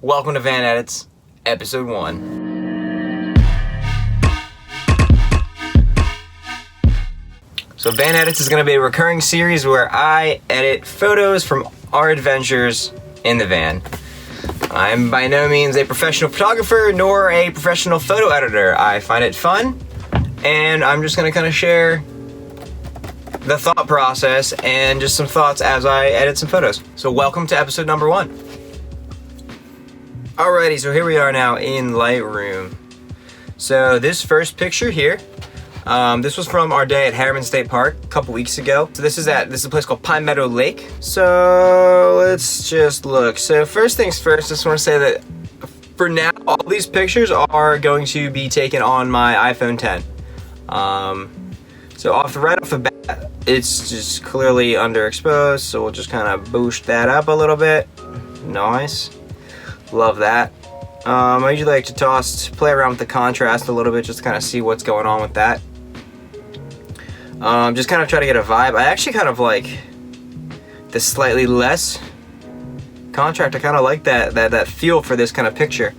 Welcome to Van Edits, Episode 1. So Van Edits is going to be a recurring series where I edit photos from our adventures in the van. I'm by no means a professional photographer nor a professional photo editor. I find it fun, and I'm just going to kind of share the thought process and just some thoughts as I edit some photos. So welcome to episode number 1. Alrighty, so here we are now in Lightroom. So this first picture here, this was from our day at Harriman State Park a couple weeks ago. So this is a place called Pine Meadow Lake. So let's just look. So first things first, I just want to say that for now, all these pictures are going to be taken on my iPhone 10. So right off the bat, it's just clearly underexposed, so we'll just kind of boost that up a little bit. Nice. Love that. I usually like to play around with the contrast a little bit, just to kind of see what's going on with that. Just kind of try to get a vibe. I actually kind of like the slightly less contrast. I kind of like that feel for this kind of picture.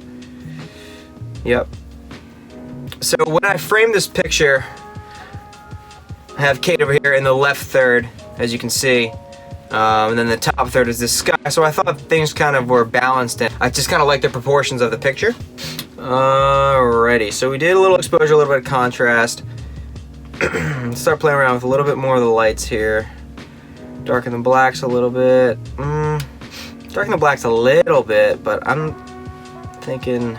Yep. So when I frame this picture, I have Kate over here in the left third, as you can see, and then the top third is the sky. So I thought things kind of were balanced, and I just kind of like the proportions of the picture. Alrighty, so we did a little exposure, a little bit of contrast. Start playing around with a little bit more of the lights here. Darken the blacks a little bit. Darken the blacks a little bit, but I'm thinking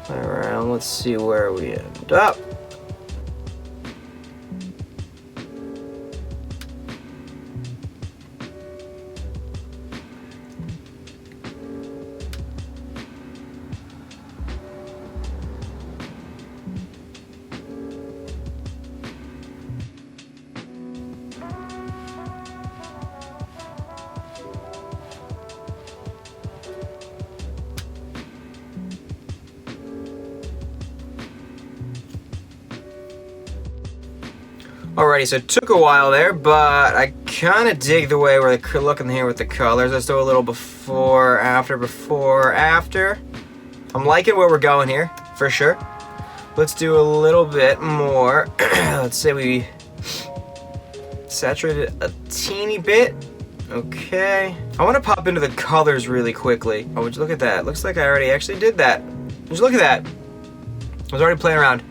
around. Let's see where we end up. Alrighty, so it took a while there, but I kind of dig the way we're looking here with the colors. Let's do a little before, after. I'm liking where we're going here, for sure. Let's do a little bit more. Let's say we saturate it a teeny bit. Okay. I want to pop into the colors really quickly. Oh, would you look at that? Looks like I already actually did that. Would you look at that? I was already playing around.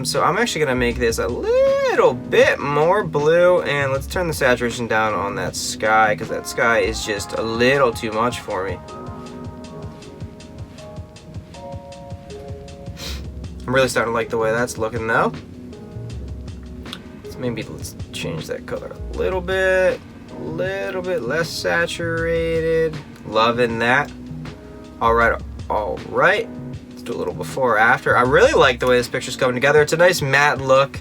So I'm actually gonna make this a little bit more blue, and let's turn the saturation down on that sky, because that sky is just a little too much for me. I'm really starting to like the way that's looking now. So let's change that color a little bit less saturated. Loving that. All right. Let's do a little before or after. I really like the way this picture's coming together. It's a nice matte look.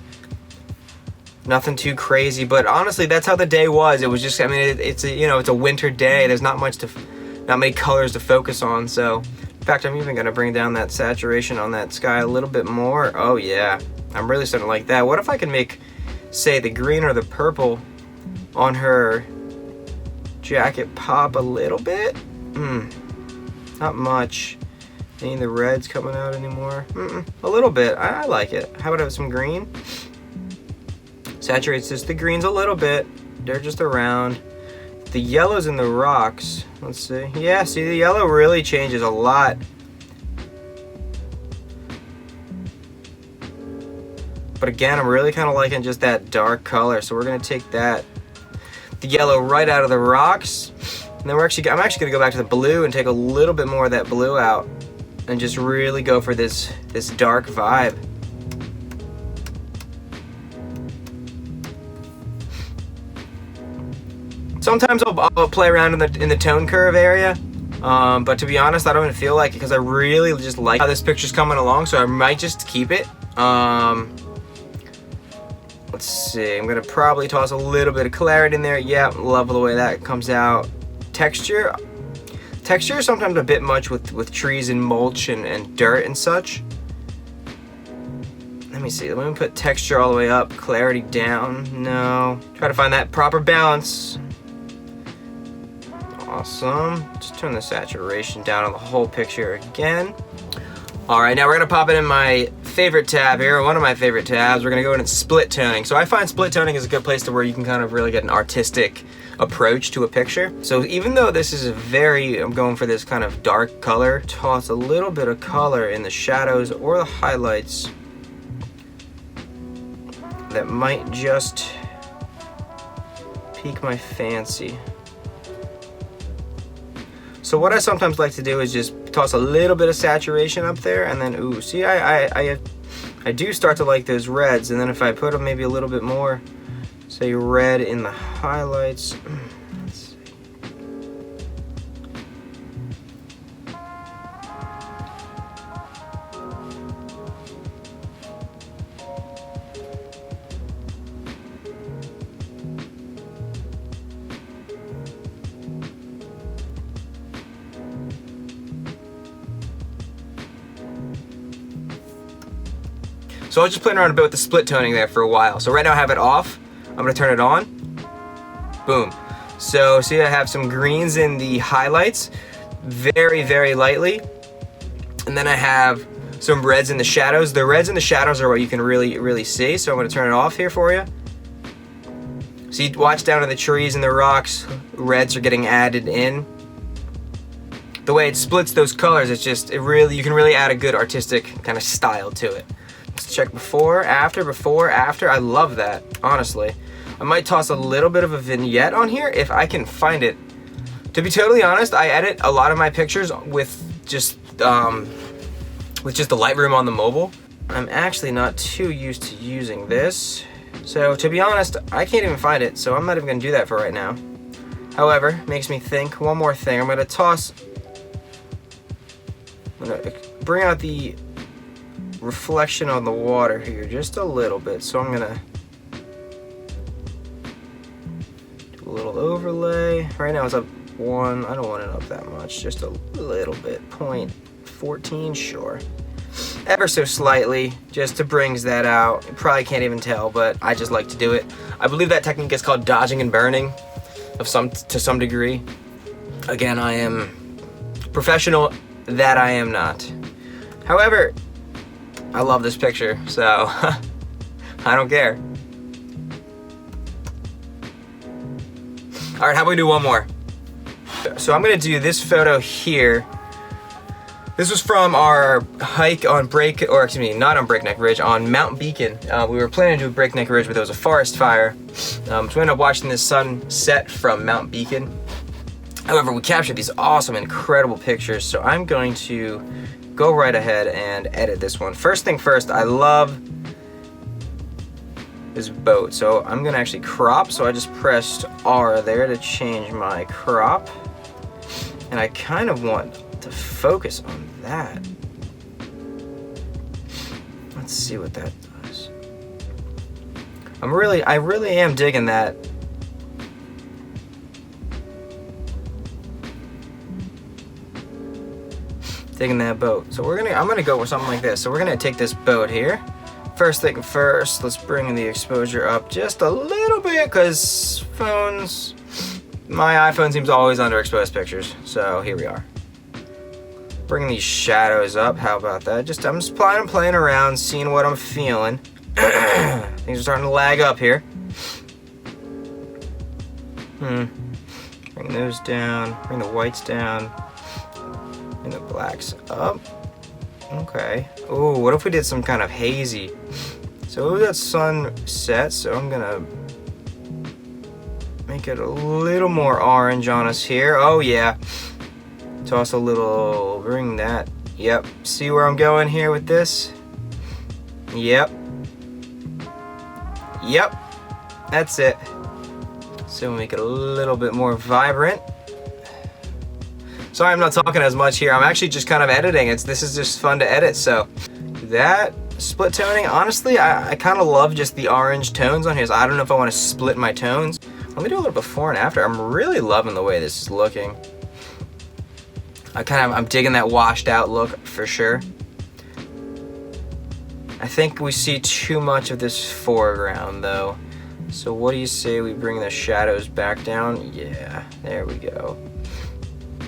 Nothing too crazy, but honestly, that's how the day was. It was just, I mean, it's a winter day. There's not many colors to focus on. So, in fact, I'm even gonna bring down that saturation on that sky a little bit more. Oh yeah, I'm really starting to like that. What if I can make, say, the green or the purple on her jacket pop a little bit? Not much. Ain't the reds coming out anymore? A little bit. I like it. How about have some green? Saturates just the greens a little bit. They're just around. The yellows in the rocks. Let's see. Yeah, see, the yellow really changes a lot. But again, I'm really kind of liking just that dark color. So we're gonna take the yellow right out of the rocks. And then I'm actually gonna go back to the blue and take a little bit more of that blue out. And just really go for this dark vibe. Sometimes I'll play around in the tone curve area, but to be honest, I don't even feel like it, because I really just like how this picture's coming along, so I might just keep it. Let's see, I'm gonna probably toss a little bit of clarity in there. Yeah, love the way that comes out. Texture is sometimes a bit much with trees and mulch and dirt and such. Let me see, let me put texture all the way up, clarity down. No, try to find that proper balance. Awesome. Just turn the saturation down on the whole picture again. All right, now we're gonna pop it in my favorite tab here, one of my favorite tabs. We're gonna go in and split toning. So I find split toning is a good place to where you can kind of really get an artistic approach to a picture. So even though this is I'm going for this kind of dark color, toss a little bit of color in the shadows or the highlights that might just pique my fancy. So what I sometimes like to do is just toss a little bit of saturation up there, and then ooh, see, I do start to like those reds, and then if I put them maybe a little bit more, say red in the highlights. Let's see. So I was just playing around a bit with the split toning there for a while. So right now I have it off. I'm gonna turn it on. Boom. So see, I have some greens in the highlights, very, very lightly. And then I have some reds in the shadows. The reds in the shadows are what you can really, really see. So I'm gonna turn it off here for you. So you watch down in the trees and the rocks, reds are getting added in. The way it splits those colors, you can really add a good artistic kind of style to it. Let's check before, after. I love that, honestly. I might toss a little bit of a vignette on here if I can find it. To be totally honest, I edit a lot of my pictures with just the Lightroom on the mobile. I'm actually not too used to using this. So to be honest, I can't even find it, so I'm not even gonna do that for right now. However, makes me think one more thing. I'm gonna bring out the reflection on the water here just a little bit. So I'm gonna do a little overlay. Right now it's up 1. I don't want it up that much, just a little bit. 0.14, sure. Ever so slightly, just to brings that out. You probably can't even tell, but I just like to do it. I believe that technique is called dodging and burning to some degree. Again, I am professional, that I am not. However, I love this picture, so I don't care. All right, how about we do one more? So I'm gonna do this photo here. This was from our hike on not on Breakneck Ridge, on Mount Beacon. We were planning to do Breakneck Ridge, but there was a forest fire. So we ended up watching this sunset from Mount Beacon. However, we captured these awesome, incredible pictures, so I'm going to go right ahead and edit this one. First thing first, I love this boat, so I'm gonna actually crop. So I just pressed R there to change my crop, and I kind of want to focus on that. Let's see what that does. I really am digging that. Digging that boat. So I'm gonna go with something like this. So we're gonna take this boat here. First thing first, let's bring the exposure up just a little bit, because my iPhone seems to always underexpose pictures. So here we are. Bring these shadows up. How about that? I'm just playing around, seeing what I'm feeling. Things are starting to lag up here. Bring those down. Bring the whites down. And the blacks up. Okay. Oh, what if we did some kind of hazy? So we got sunset, so I'm gonna make it a little more orange on us here. Oh yeah. Toss a little, bring that. Yep. See where I'm going here with this? Yep. Yep. That's it. So we'll make it a little bit more vibrant. Sorry I'm not talking as much here. I'm actually just kind of editing. This is just fun to edit. So that split toning, honestly, I kind of love just the orange tones on here. So I don't know if I want to split my tones. Let me do a little before and after. I'm really loving the way this is looking. I'm digging that washed out look for sure. I think we see too much of this foreground though. So what do you say we bring the shadows back down? Yeah, there we go.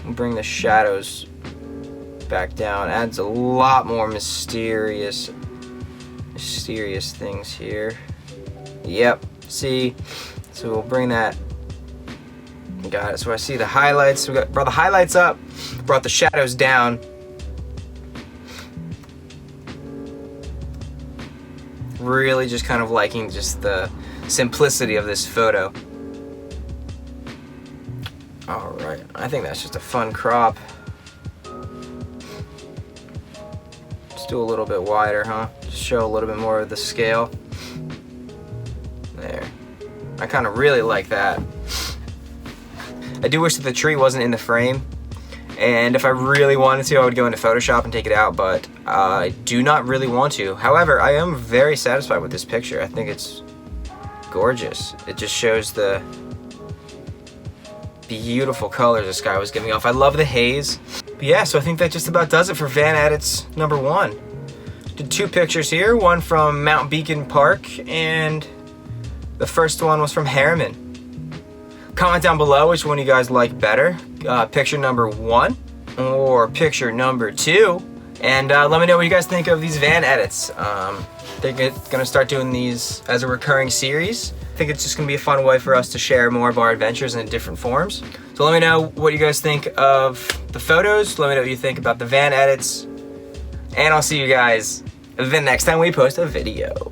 Bring the shadows back down. Adds a lot more mysterious things here. Yep, see? So we'll bring that. Got it. So I see the highlights. We brought the highlights up, brought the shadows down. Really just kind of liking just the simplicity of this photo. All right, I think that's just a fun crop. Let's do a little bit wider, huh? Just show a little bit more of the scale. There. I kind of really like that. I do wish that the tree wasn't in the frame, and if I really wanted to, I would go into Photoshop and take it out, but I do not really want to. However, I am very satisfied with this picture. I think it's gorgeous. It just shows the beautiful colors the sky was giving off. I love the haze. But yeah, so I think that just about does it for Van Edits number 1. Did 2 pictures here, one from Mount Beacon Park, and the first one was from Harriman. Comment down below which one you guys like better, picture number 1 or picture number 2, and let me know what you guys think of these van edits. They're gonna start doing these as a recurring series. I think it's just gonna be a fun way for us to share more of our adventures in different forms. So let me know what you guys think of the photos, let me know what you think about the van edits, and I'll see you guys the next time we post a video.